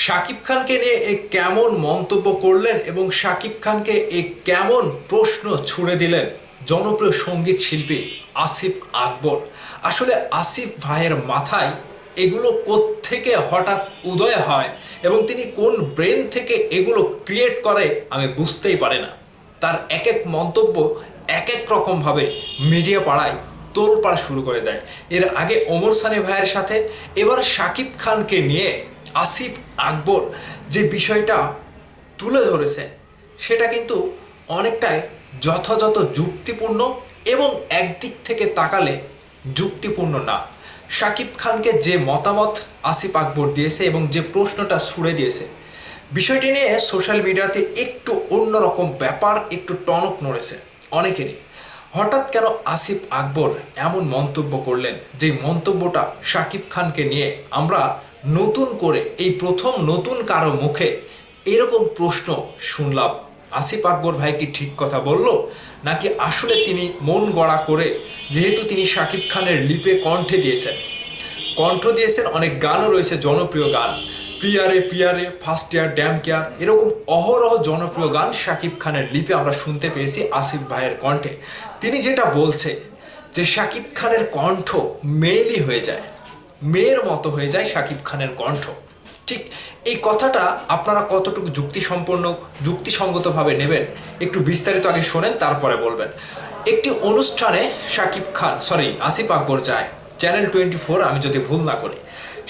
শাকিব খানকে নিয়ে কেমন মন্তব্য করলেন এবং শাকিব খানকে কেমন প্রশ্ন ছুড়ে দিলেন জনপ্রিয় সঙ্গীত শিল্পী আসিফ আকবর। আসলে আসিফ ভাইয়ের মাথায় এগুলো কোত্থেকে হঠাৎ উদয় হয় এবং তিনি কোন ব্রেন থেকে এগুলো ক্রিয়েট করে আমি বুঝতেই পারি না। তার এক এক মন্তব্য এক এক রকমভাবে মিডিয়া পাড়ায় তোলপাড় শুরু করে দেয়। এর আগে ওমর সানি ভাইয়ের সাথে, এবার শাকিব খানকে নিয়ে আসিফ আকবর যে বিষয়টা তুলে ধরেছে সেটা কিন্তু অনেকটাই যথাযথ যুক্তিপূর্ণ এবং একদিক থেকে তাকালে যুক্তিপূর্ণ না। শাকিব খানকে যে মতামত আসিফ আকবর দিয়েছে এবং যে প্রশ্নটা ছুড়ে দিয়েছে, বিষয়টি নিয়ে সোশ্যাল মিডিয়াতে একটু অন্যরকম ব্যাপার, একটু টনক নড়েছে অনেকেরই। হঠাৎ কেন আসিফ আকবর এমন মন্তব্য করলেন যে মন্তব্যটা শাকিব খানকে নিয়ে আমরা নতুন করে এই প্রথম নতুন কারো মুখে এরকম প্রশ্ন শুনলাম। আসিফ আকবর ভাই কি ঠিক কথা বলল, নাকি আসলে তিনি মন গড়া করে, যেহেতু তিনি শাকিব খানের লিপে কণ্ঠ দিয়েছেন অনেক গানও রয়েছে, জনপ্রিয় গান, প্রিয়ারে প্রিয়ারে, ফার্স্ট ইয়ার, ড্যাম কেয়ার, এরকম অহরহ জনপ্রিয় গান শাকিব খানের লিপে আমরা শুনতে পেয়েছি আসিফ ভাইয়ের কণ্ঠে। তিনি যেটা বলছে যে শাকিব খানের কণ্ঠ মেয়েলি হয়ে যায়, মেয়ের মতো হয়ে যায় শাকিব খানের কণ্ঠ। ঠিক এই কথাটা আপনারা কতটুকু যুক্তিসঙ্গতভাবে নেবেন একটু বিস্তারিত আগে শোনেন, তারপরে বলবেন। একটি অনুষ্ঠানে আসিফ আকবর যায়, চ্যানেল 24 আমি যদি ভুল না করি।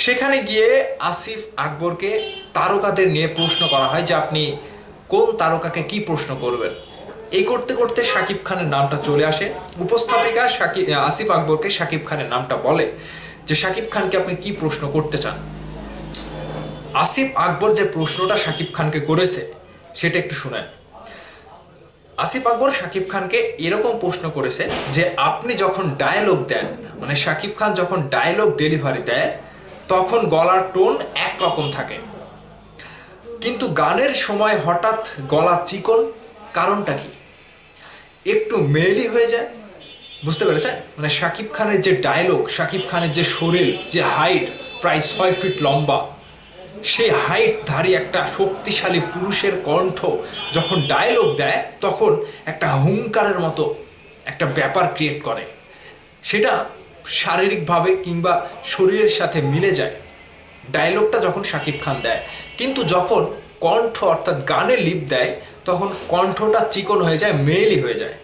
সেখানে গিয়ে আসিফ আকবরকে তারকাদের নিয়ে প্রশ্ন করা হয় যে আপনি কোন তারকাকে কি প্রশ্ন করবেন। এই করতে করতে শাকিব খানের নামটা চলে আসে। উপস্থাপিকা আসিফ আকবরকে শাকিব খানের নামটা বলে যে শাকিব খানকে আপনি কি প্রশ্ন করতে চান। আসিফ আকবর যে প্রশ্নটা শাকিব খানকে করেছে সেটা একটু শুনেন। আসিফ আকবর শাকিব খানকে এরকম প্রশ্ন করেছে যে আপনি যখন ডায়লগ দেন, মানে শাকিব খান যখন ডায়লগ ডেলিভারি দেয় তখন গলার টোন একরকম থাকে, কিন্তু গানের সময় হঠাৎ গলা চিকন, কারণটা কি? একটু মেয়েলি হয়ে যায়, বুঝতে পেরেছেন? মানে শাকিব খানের যে ডায়লগ, শাকিব খানের যে শরীর, যে হাইট প্রায় 6 ফিট লম্বা, সেই হাইটধারী একটা শক্তিশালী পুরুষের কণ্ঠ যখন ডায়লগ দেয় তখন একটা হুঙ্কারের মতো একটা ব্যাপার ক্রিয়েট করে, সেটা শারীরিকভাবে কিংবা শরীরের সাথে মিলে যায় ডায়লগটা যখন শাকিব খান দেয়। কিন্তু যখন কণ্ঠ অর্থাৎ গানে লিপ দেয় তখন কণ্ঠটা চিকন হয়ে যায়, মেয়েলি হয়ে যায়।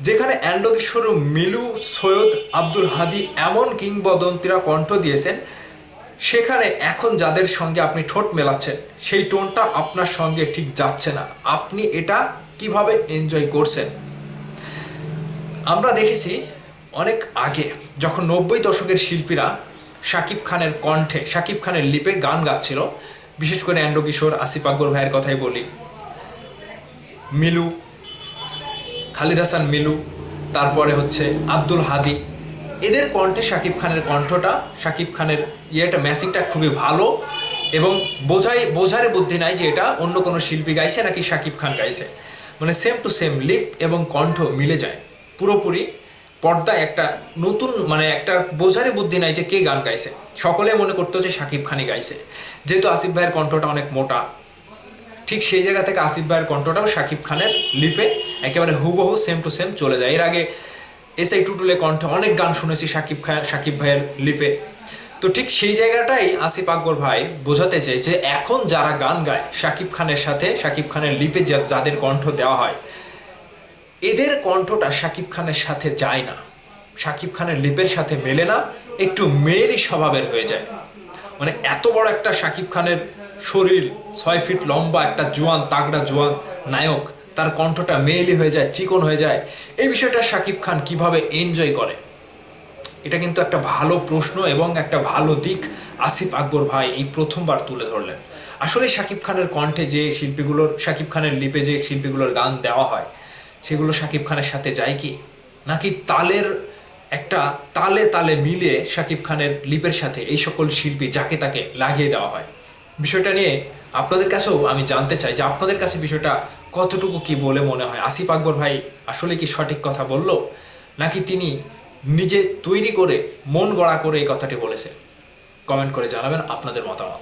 যেখানে অ্যান্ডো কিশোর, মিলু, সৈয়দ আব্দুল হাদি এমন কিংবদন্তিরা কণ্ঠ দিয়েছেন, সেখানে এখন যাদের সঙ্গে আপনি ঠোঁট মেলাচ্ছেন সেই টোনটা আপনার সঙ্গে ঠিক যাচ্ছে না। আপনি এটা কিভাবে এনজয় করছেন? আমরা দেখেছি অনেক আগে যখন 90 দশকের শিল্পীরা শাকিব খানের কণ্ঠে, শাকিব খানের লিপে গান গাচ্ছিল, বিশেষ করে অ্যান্ডো কিশোর, আসিফ আকবর ভাইয়ের কথাই বলি, মিলু, খালিদ হাসান মিলু, তারপরে হচ্ছে আব্দুল হাদি, এদের কণ্ঠে শাকিব খানের কণ্ঠটা, শাকিব খানের ম্যাচিংটা খুবই ভালো এবং বোঝারে বুদ্ধি নাই যে এটা অন্য কোনো শিল্পী গাইছে নাকি শাকিব খান গাইছে। মানে সেম টু সেম লিপ এবং কণ্ঠ মিলে যায় পুরোপুরি। পর্দায় একটা নতুন, মানে একটা বোঝারে বুদ্ধি নাই যে কে গান গাইছে, সকলে মনে করতো যে শাকিব খানই গাইছে। যেহেতু আসিফ ভাইয়ের কণ্ঠটা অনেক মোটা, ঠিক সেই জায়গা থেকে আসিফ ভাইয়ের কণ্ঠটাও শাকিব খানের লিপে একেবারে হুবহু সেম টু সেম চলে যায়। এর আগে এসআই টুটুলের কণ্ঠে অনেক গান শুনেছি শাকিব ভাইয়ের লিপে। তো ঠিক সেই জায়গাটাই আসিফ আকবর ভাই বোঝাতে চাই যে এখন যারা গান গায় শাকিব খানের সাথে, শাকিব খানের লিপে যাদের কণ্ঠ দেওয়া হয়, এদের কণ্ঠটা শাকিব খানের সাথে যায় না, শাকিব খানের লিপের সাথে মেলে না, একটু মেয়েরই স্বভাবের হয়ে যায়। মানে এত বড় একটা শাকিব খানের শরীর, 6 ফিট লম্বা একটা তাগড়া জোয়ান নায়ক, তার কণ্ঠটা মেয়েলি হয়ে যায়, চিকন হয়ে যায়। এই বিষয়টা শাকিব খান কিভাবে এনজয় করে, এটা কিন্তু একটা ভালো প্রশ্ন এবং একটা ভালো দিক আসিফ আকবর ভাই এই প্রথমবার তুলে ধরলেন। আসলে শাকিব খানের কণ্ঠে যে শিল্পীগুলোর, শাকিব খানের লিপে যে শিল্পীগুলোর গান দেওয়া হয় সেগুলো শাকিব খানের সাথে যায় কি, নাকি তালে তালে মিলিয়ে শাকিব খানের লিপের সাথে এই সকল শিল্পী যাকে তাকে লাগিয়ে দেওয়া হয়? বিষয়টা নিয়ে আপনাদের কাছেও আমি জানতে চাই যে আপনাদের কাছে বিষয়টা কতটুকু কি বলে মনে হয়। আসিফ আকবর ভাই আসলে কি সঠিক কথা বলল, নাকি তিনি নিজে তৈরি করে মন গড়া করে এই কথাটি বলেছে? কমেন্ট করে জানাবেন আপনাদের মতামত।